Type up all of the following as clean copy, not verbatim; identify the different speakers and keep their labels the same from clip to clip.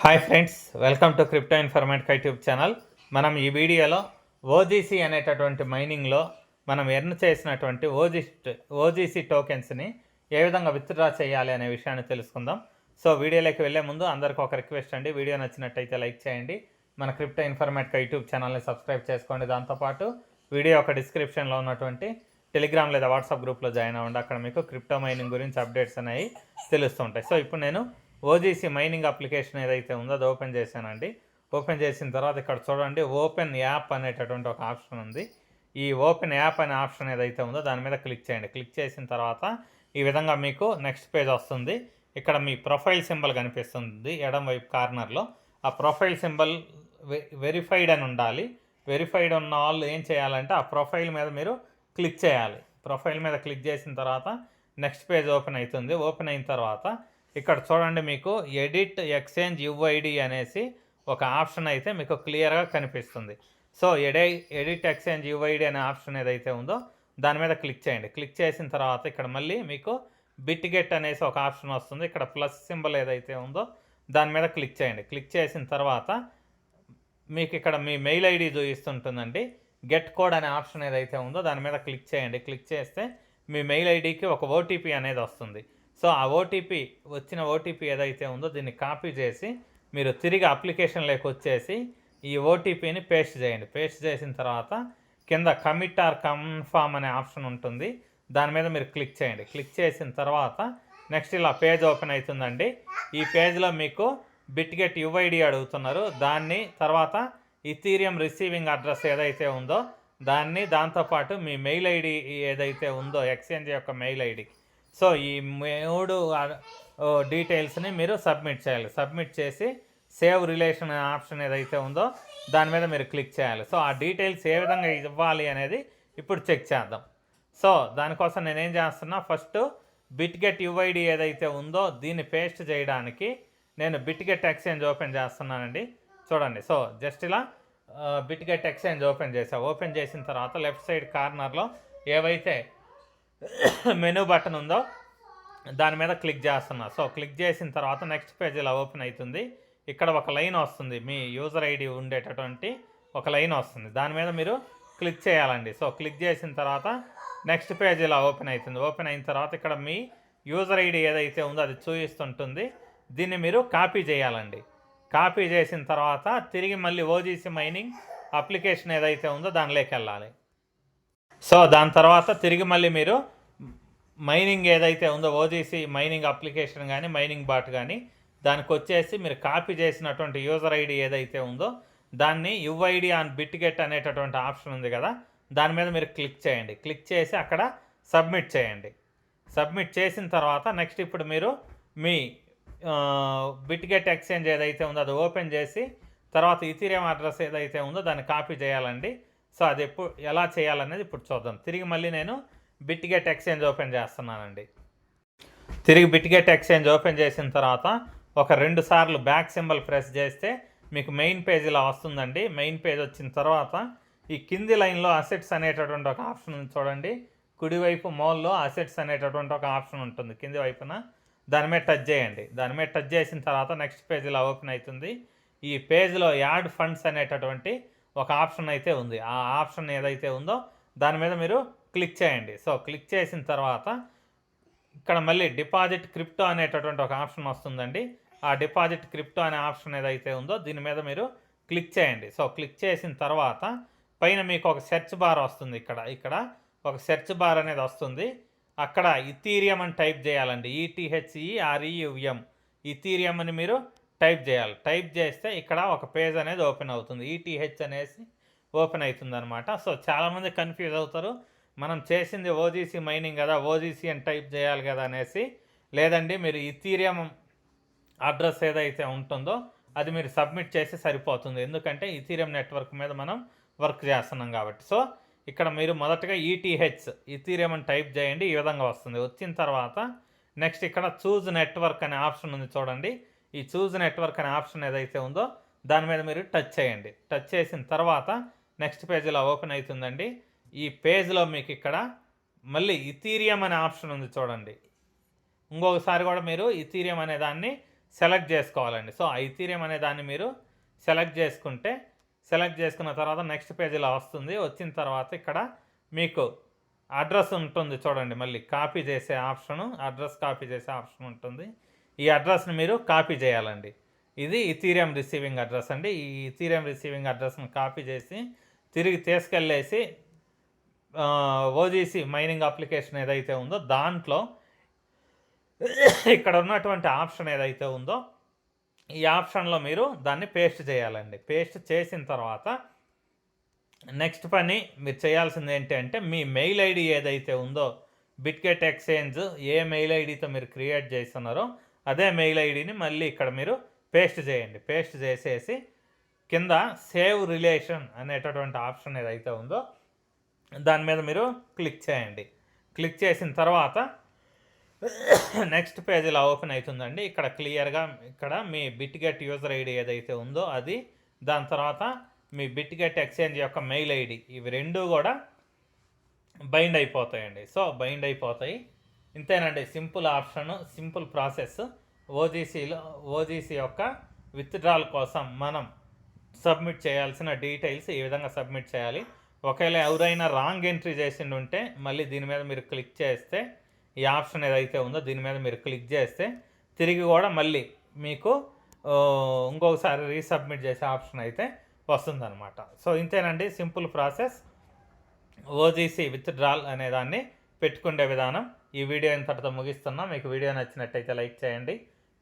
Speaker 1: Hi friends, welcome to crypto informatic YouTube channel. మనం ఈ వీడియోలో ఓజీసీ అనేటటువంటి మైనింగ్లో మనం ఎర్న్ చేసినటువంటి ఓజీసీ టోకెన్స్ని ఏ విధంగా విత్డ్రా చేయాలి అనే విషయాన్ని తెలుసుకుందాం. సో వీడియోలోకి వెళ్ళే ముందు అందరికీ ఒక రిక్వెస్ట్ అండి, వీడియో నచ్చినట్టయితే లైక్ చేయండి, మన క్రిప్టో ఇన్ఫర్మేటిక్ యూట్యూబ్ ఛానల్ని సబ్స్క్రైబ్ చేసుకోండి. దాంతోపాటు వీడియో ఒక డిస్క్రిప్షన్లో ఉన్నటువంటి టెలిగ్రామ్ లేదా వాట్సాప్ గ్రూప్లో జాయిన్ అవ్వండి. అక్కడ మీకు క్రిప్టో మైనింగ్ గురించి అప్డేట్స్ అనేవి తెలుస్తుంటాయి. సో ఇప్పుడు నేను ఓజీసీ మైనింగ్ అప్లికేషన్ ఏదైతే ఉందో అది ఓపెన్ చేశానండి. ఓపెన్ చేసిన తర్వాత ఇక్కడ చూడండి, ఓపెన్ యాప్ అనేటటువంటి ఒక ఆప్షన్ ఉంది. ఈ ఓపెన్ యాప్ అనే ఆప్షన్ ఏదైతే ఉందో దాని మీద క్లిక్ చేయండి. క్లిక్ చేసిన తర్వాత ఈ విధంగా మీకు నెక్స్ట్ పేజ్ వస్తుంది. ఇక్కడ మీ ప్రొఫైల్ సింబల్ కనిపిస్తుంది ఎడం వైపు కార్నర్లో. ఆ ప్రొఫైల్ సింబల్ వెరిఫైడ్ అని ఉండాలి. వెరిఫైడ్ ఉన్న వాళ్ళు ఏం చేయాలంటే ఆ ప్రొఫైల్ మీద మీరు క్లిక్ చేయాలి. ప్రొఫైల్ మీద క్లిక్ చేసిన తర్వాత నెక్స్ట్ పేజ్ ఓపెన్ అవుతుంది. ఓపెన్ అయిన తర్వాత ఇక్కడ చూడండి, మీకు ఎడిట్ ఎక్స్చేంజ్ యుఐడి అనేసి ఒక ఆప్షన్ అయితే మీకు క్లియర్గా కనిపిస్తుంది. సో ఎడిట్ ఎక్స్చేంజ్ యుఐడి అనే ఆప్షన్ ఏదైతే ఉందో దాని మీద క్లిక్ చేయండి. క్లిక్ చేసిన తర్వాత ఇక్కడ మళ్ళీ మీకు బిట్ గెట్ అనేసి ఒక ఆప్షన్ వస్తుంది. ఇక్కడ ప్లస్ సింబల్ ఏదైతే ఉందో దాని మీద క్లిక్ చేయండి. క్లిక్ చేసిన తర్వాత మీకు ఇక్కడ మీ మెయిల్ ఐడి చూపిస్తుంటుందండి. గెట్ కోడ్ అనే ఆప్షన్ ఏదైతే ఉందో దాని మీద క్లిక్ చేయండి. క్లిక్ చేస్తే మీ మెయిల్ ఐడికి ఒక ఓటీపీ అనేది వస్తుంది. సో ఆ వచ్చిన ఓటీపీ ఏదైతే ఉందో దీన్ని కాపీ చేసి మీరు తిరిగి అప్లికేషన్లోకి వచ్చేసి ఈ ఓటీపీని పేస్ట్ చేయండి. పేస్ట్ చేసిన తర్వాత కింద కమిట్ ఆర్ కన్ఫర్మ్ అనే ఆప్షన్ ఉంటుంది. దాని మీద మీరు క్లిక్ చేయండి. క్లిక్ చేసిన తర్వాత నెక్స్ట్ ఇలా పేజ్ ఓపెన్ అవుతుందండి. ఈ పేజ్లో మీకు బిట్గెట్ యుఐడి అడుగుతున్నారు. దాన్ని తర్వాత ఇథీరియం రిసీవింగ్ అడ్రస్ ఏదైతే ఉందో దాంతోపాటు మీ మెయిల్ ఐడి ఏదైతే ఉందో ఎక్స్చేంజ్ యొక్క మెయిల్ ఐడి. సో ఈ 3 డీటెయిల్స్ని మీరు సబ్మిట్ చేయాలి. సబ్మిట్ చేసి సేవ్ రిలేషన్ ఆప్షన్ ఏదైతే ఉందో దాని మీద మీరు క్లిక్ చేయాలి. సో ఆ డీటెయిల్స్ ఏ విధంగా ఇవ్వాలి అనేది ఇప్పుడు చెక్ చేద్దాం. సో దానికోసం నేనేం చేస్తున్నా, ఫస్ట్ బిట్గెట్ యుఐడి ఏదైతే ఉందో దీన్ని పేస్ట్ చేయడానికి నేను బిట్గెట్ ఎక్స్చేంజ్ ఓపెన్ చేస్తున్నానండి. చూడండి, సో జస్ట్ ఇలా బిట్గెట్ ఎక్స్చేంజ్ ఓపెన్ చేసా. ఓపెన్ చేసిన తర్వాత లెఫ్ట్ సైడ్ కార్నర్లో ఏవైతే మెనూ బటన్ ఉందో దాని మీద క్లిక్ చేస్తున్నా. సో క్లిక్ చేసిన తర్వాత నెక్స్ట్ పేజ్ ఇలా ఓపెన్ అవుతుంది. ఇక్కడ ఒక లైన్ వస్తుంది, మీ యూజర్ ఐడి ఉండేటటువంటి ఒక లైన్ వస్తుంది. దాని మీద మీరు క్లిక్ చేయాలండి. సో క్లిక్ చేసిన తర్వాత నెక్స్ట్ పేజ్ ఇలా ఓపెన్ అవుతుంది. ఓపెన్ అయిన తర్వాత ఇక్కడ మీ యూజర్ ఐడి ఏదైతే ఉందో అది చూపిస్తుంటుంది. దీన్ని మీరు కాపీ చేయాలండి. కాపీ చేసిన తర్వాత తిరిగి మళ్ళీ ఓజీసీ మైనింగ్ అప్లికేషన్ ఏదైతే ఉందో దానిలోకి వెళ్ళాలి. సో దాని తర్వాత తిరిగి మళ్ళీ మీరు మైనింగ్ ఏదైతే ఉందో ఓజీసీ మైనింగ్ అప్లికేషన్ కానీ మైనింగ్ బాట్ కానీ దానికి వచ్చేసి మీరు కాపీ చేసినటువంటి యూజర్ ఐడి ఏదైతే ఉందో దాన్ని యుఐడి ఆన్ బిట్గెట్ అనేటటువంటి ఆప్షన్ ఉంది కదా, దాని మీద మీరు క్లిక్ చేయండి. క్లిక్ చేసి అక్కడ సబ్మిట్ చేయండి. సబ్మిట్ చేసిన తర్వాత నెక్స్ట్ ఇప్పుడు మీరు మీ బిట్గెట్ ఎక్స్చేంజ్ ఏదైతే ఉందో అది ఓపెన్ చేసి తర్వాత ఇథీరియం అడ్రస్ ఏదైతే ఉందో దాన్ని కాపీ చేయాలండి. సో అది ఎలా చేయాలనేది ఇప్పుడు చూద్దాం. తిరిగి మళ్ళీ నేను బిట్గెట్ ఎక్స్చేంజ్ ఓపెన్ చేస్తున్నానండి. తిరిగి బిట్గెట్ ఎక్స్చేంజ్ ఓపెన్ చేసిన తర్వాత ఒక 2 సార్లు బ్యాక్ సింబల్ ప్రెస్ చేస్తే మీకు మెయిన్ పేజ్ ఇలా వస్తుందండి. మెయిన్ పేజ్ వచ్చిన తర్వాత ఈ కింది లైన్లో అసెట్స్ అనేటటువంటి ఒక ఆప్షన్ ఉంది చూడండి. కుడివైపు మోల్లో అసెట్స్ అనేటటువంటి ఒక ఆప్షన్ ఉంటుంది కింది వైపున. దాని మీద టచ్ చేయండి. దాని మీద టచ్ చేసిన తర్వాత నెక్స్ట్ పేజ్ ఇలా ఓపెన్ అవుతుంది. ఈ పేజ్లో యాడ్ ఫండ్స్ అనేటటువంటి ఒక ఆప్షన్ అయితే ఉంది. ఆ ఆప్షన్ ఏదైతే ఉందో దాని మీద మీరు క్లిక్ చేయండి. సో క్లిక్ చేసిన తర్వాత ఇక్కడ మళ్ళీ డిపాజిట్ క్రిప్టో అనేటటువంటి ఒక ఆప్షన్ వస్తుందండి. ఆ డిపాజిట్ క్రిప్టో అనే ఆప్షన్ ఏదైతే ఉందో దీని మీద మీరు క్లిక్ చేయండి. సో క్లిక్ చేసిన తర్వాత పైన మీకు ఒక సెర్చ్ బార్ వస్తుంది. ఇక్కడ ఒక సెర్చ్ బార్ అనేది వస్తుంది. అక్కడ ఇథీరియం అని టైప్ చేయాలండి. ETHEREUM ఇథీరియం అని మీరు టైప్ చేయాలి. టైప్ చేస్తే ఇక్కడ ఒక పేజ్ అనేది ఓపెన్ అవుతుంది. ETH అనేసి ఓపెన్ అవుతుంది అనమాట. సో చాలామంది కన్ఫ్యూజ్ అవుతారు, మనం చేసింది ఓజీసీ మైనింగ్ కదా, ఓజీసీ అని టైప్ చేయాలి కదా అనేసి. లేదండి, మీరు ఇథీరియం అడ్రస్ ఏదైతే ఉంటుందో అది మీరు సబ్మిట్ చేసి సరిపోతుంది. ఎందుకంటే ఇథీరియం నెట్వర్క్ మీద మనం వర్క్ చేస్తున్నాం కాబట్టి. సో ఇక్కడ మీరు మొదటగా ఇథీరియం అని టైప్ చేయండి. ఈ విధంగా వస్తుంది. వచ్చిన తర్వాత నెక్స్ట్ ఇక్కడ చూజ్ నెట్వర్క్ అనే ఆప్షన్ ఉంది చూడండి. ఈ చూజ్ నెట్వర్క్ అనే ఆప్షన్ ఏదైతే ఉందో దాని మీద మీరు టచ్ చేయండి. టచ్ చేసిన తర్వాత నెక్స్ట్ పేజ్ ఇలా ఓపెన్ అవుతుందండి. ఈ పేజ్లో మీకు ఇక్కడ మళ్ళీ ఇథీరియం అనే ఆప్షన్ ఉంది చూడండి. ఇంకొకసారి కూడా మీరు ఇథీరియం అనే దాన్ని సెలెక్ట్ చేసుకోవాలండి. సో ఈథీరియం అనే దాన్ని మీరు సెలెక్ట్ చేసుకున్న తర్వాత నెక్స్ట్ పేజ్ ఇలా వస్తుంది. వచ్చిన తర్వాత ఇక్కడ మీకు అడ్రస్ ఉంటుంది చూడండి, మళ్ళీ కాపీ చేసే ఆప్షను, అడ్రస్ కాపీ చేసే ఆప్షన్ ఉంటుంది. ఈ అడ్రస్ని మీరు కాపీ చేయాలండి. ఇది ఈథీరియం రిసీవింగ్ అడ్రస్ అండి. ఈ ఈథీరియం రిసీవింగ్ అడ్రస్ని కాపీ చేసి తిరిగి తీసుకెళ్ళేసి ఓజీసీ మైనింగ్ అప్లికేషన్ ఏదైతే ఉందో దాంట్లో ఇక్కడ ఉన్నటువంటి ఆప్షన్ ఏదైతే ఉందో ఈ ఆప్షన్లో మీరు దాన్ని పేస్ట్ చేయాలండి. పేస్ట్ చేసిన తర్వాత నెక్స్ట్ పని మీరు చేయాల్సింది ఏంటి అంటే, మీ మెయిల్ ఐడి ఏదైతే ఉందో బిట్గెట్ ఎక్స్చేంజ్ ఏ మెయిల్ ఐడితో మీరు క్రియేట్ చేస్తున్నారో అదే మెయిల్ ఐడిని మళ్ళీ ఇక్కడ మీరు పేస్ట్ చేయండి. పేస్ట్ చేసేసి కింద సేవ్ రిలేషన్ అనేటటువంటి ఆప్షన్ ఏదైతే ఉందో దాని మీద మీరు క్లిక్ చేయండి. క్లిక్ చేసిన తర్వాత నెక్స్ట్ పేజ్ ఇలా ఓపెన్ అవుతుందండి. ఇక్కడ క్లియర్గా ఇక్కడ మీ బిట్గెట్ యూజర్ ఐడి ఏదైతే ఉందో అది, దాని తర్వాత మీ బిట్గెట్ ఎక్స్చేంజ్ యొక్క మెయిల్ ఐడి, ఇవి రెండు కూడా బైండ్ అయిపోతాయండి. సో బైండ్ అయిపోతాయి. ఇంతేనండి, simple option, simple process. OGC యొక్క విత్డ్రాల్ కోసం మనం సబ్మిట్ చేయాల్సిన డీటెయిల్స్ ఈ విధంగా సబ్మిట్ చేయాలి. ఒకవేళ ఎవరైనా రాంగ్ ఎంట్రీ చేసిండు ఉంటే మళ్ళీ దీని మీద మీరు క్లిక్ చేస్తే, ఈ ఆప్షన్ ఏదైతే ఉందో దీని మీద మీరు క్లిక్ చేస్తే తిరిగి కూడా మళ్ళీ మీకు ఇంకొకసారి రీసబ్మిట్ చేసే ఆప్షన్ అయితే వస్తుందన్నమాట. సో ఇంతేనండి సింపుల్ ప్రాసెస్. ఓజీసీ విత్డ్రాల్ అనే దాన్ని పెట్టుకునే విధానం. ఈ వీడియో ఇంతటితో ముగిస్తున్నా. మీకు వీడియో నచ్చినట్టయితే లైక్ చేయండి.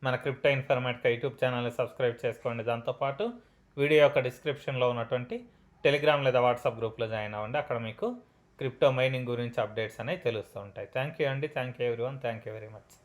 Speaker 1: మన క్రిప్టో ఇన్ఫర్మేటికా యూట్యూబ్ ఛానల్ని సబ్స్క్రైబ్ చేసుకోండి. దాంతోపాటు వీడియో యొక్క డిస్క్రిప్షన్లో ఉన్నటువంటి టెలిగ్రామ్ లేదా వాట్సాప్ గ్రూప్లో జాయిన్ అవ్వండి. అక్కడ మీకు క్రిప్టో మైనింగ్ గురించి అప్డేట్స్ అనేవి తెలుస్తూ ఉంటాయి. థ్యాంక్ యూ అండి. Thank you everyone. Thank you very much.